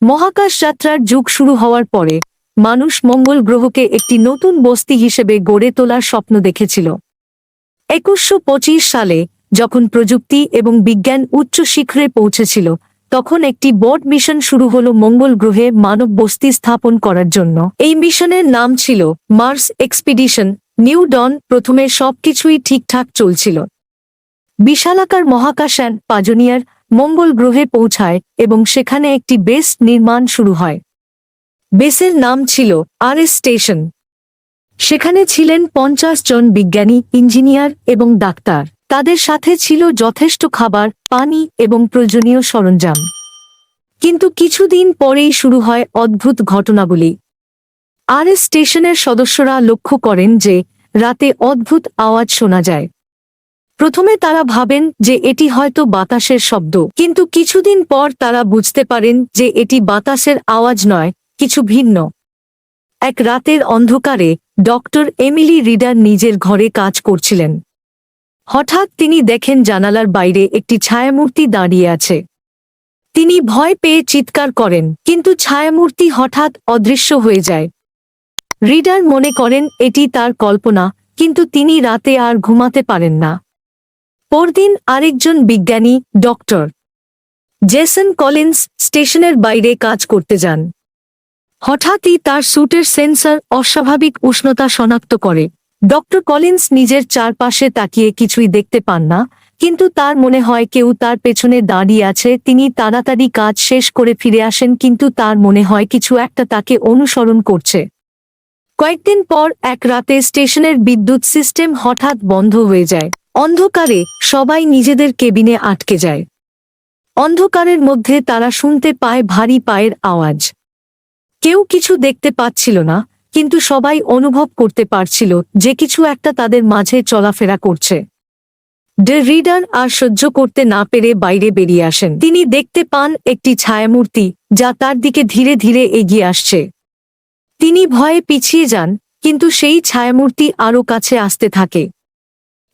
মহাকাশ যাত্রার যুগ শুরু হওয়ার পরে মানুষ মঙ্গল গ্রহকে একটি নতুন বস্তি হিসেবে গড়ে তোলার স্বপ্ন দেখেছিল। 2125 সালে যখন প্রযুক্তি এবং বিজ্ঞান উচ্চ শিখরে পৌঁছেছিল, তখন একটি বড় মিশন শুরু হলো মঙ্গল গ্রহে মানব বস্তি স্থাপন করার জন্য। এই মিশনের নাম ছিল মার্স এক্সপিডিশন নিউ ডন। প্রথমে সবকিছুই ঠিকঠাক চলছিল। বিশালাকার মহাকাশযান পায়োনিয়ার মঙ্গল গ্রহে পৌঁছায় এবং সেখানে একটি বেস নির্মাণ শুরু হয়। বেসের নাম ছিল আরএস স্টেশন। সেখানে ছিলেন 50 জন বিজ্ঞানী, ইঞ্জিনিয়ার এবং ডাক্তার। তাদের সাথে ছিল যথেষ্ট খাবার, পানি এবং প্রয়োজনীয় সরঞ্জাম। কিন্তু কিছুদিন পরেই শুরু হয় অদ্ভুত ঘটনাবলী। আরএস স্টেশনের সদস্যরা লক্ষ্য করেন যে রাতে অদ্ভুত আওয়াজ শোনা যায়। প্রথমে তারা ভাবেন যে এটি হয়তো বাতাসের শব্দ, কিন্তু কিছুদিন পর তারা বুঝতে পারেন যে এটি বাতাসের আওয়াজ নয়, কিছু ভিন্ন। এক রাতের অন্ধকারে ডক্টর এমিলি রিডার নিজের ঘরে কাজ করছিলেন। হঠাৎ তিনি দেখেন জানালার বাইরে একটি ছায়ামূর্তি দাঁড়িয়ে আছে। তিনি ভয় পেয়ে চিৎকার করেন, কিন্তু ছায়ামূর্তি হঠাৎ অদৃশ্য হয়ে যায়। রিডার মনে করেন এটি তার কল্পনা, কিন্তু তিনি রাতে আর ঘুমাতে পারেন না। পরদিন আরেকজন বিজ্ঞানী ডক্টর জেসন কলিন্স স্টেশনের বাইরে কাজ করতে যান। হঠাৎই তার স্যুটের সেন্সর অস্বাভাবিক উষ্ণতা শনাক্ত করে। ডক্টর কলিন্স নিজের চারপাশে তাকিয়ে কিছুই দেখতে পান না, কিন্তু তার মনে হয় কেউ তার পেছনে দাঁড়িয়ে আছে। তিনি তাড়াতাড়ি কাজ শেষ করে ফিরে আসেন, কিন্তু তার মনে হয় কিছু একটা তাকে অনুসরণ করছে। কয়েকদিন পর এক রাতে স্টেশনের বিদ্যুৎ সিস্টেম হঠাৎ বন্ধ হয়ে যায়। অন্ধকারে সবাই নিজেদের কেবিনে আটকে যায়। অন্ধকারের মধ্যে তারা শুনতে পায় ভারী পায়ের আওয়াজ। কেউ কিছু দেখতে পাচ্ছিল না, কিন্তু সবাই অনুভব করতে পারছিল যে কিছু একটা তাদের মাঝে চলাফেরা করছে। ডে রিডার আর সহ্য করতে না পেরে বাইরে বেরিয়ে আসেন। তিনি দেখতে পান একটি ছায়ামূর্তি যা তার দিকে ধীরে ধীরে এগিয়ে আসছে। তিনি ভয়ে পিছিয়ে যান, কিন্তু সেই ছায়ামূর্তি আরও কাছে আসতে থাকে।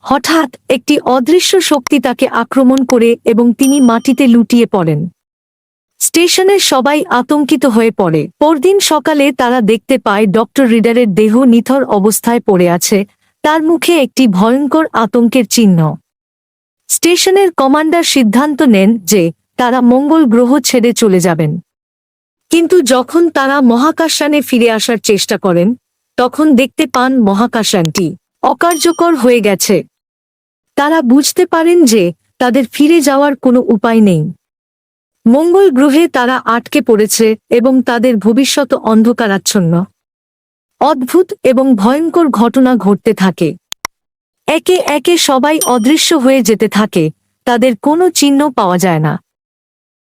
হঠাৎ একটি অদৃশ্য শক্তি তাকে আক্রমণ করে এবং তিনি মাটিতে লুটিয়ে পড়েন। স্টেশনের সবাই আতঙ্কিত হয়ে পড়ে। পরদিন সকালে তারা দেখতে পায় ডক্টর রিডারের দেহ নিথর অবস্থায় পড়ে আছে, তার মুখে একটি ভয়ঙ্কর আতঙ্কের চিহ্ন। স্টেশনের কমান্ডার সিদ্ধান্ত নেন যে তারা মঙ্গল গ্রহ ছেড়ে চলে যাবেন। কিন্তু যখন তারা মহাকাশযানে ফিরে আসার চেষ্টা করেন, তখন দেখতে পান মহাকাশযানটি অকার্যকর হয়ে গেছে। তারা বুঝতে পারেন যে তাদের ফিরে যাওয়ার কোনো উপায় নেই। মঙ্গল গ্রহে তারা আটকে পড়েছে এবং তাদের ভবিষ্যৎ অন্ধকারাচ্ছন্ন। অদ্ভুত এবং ভয়ঙ্কর ঘটনা ঘটতে থাকে। একে একে সবাই অদৃশ্য হয়ে যেতে থাকে, তাদের কোনো চিহ্ন পাওয়া যায় না।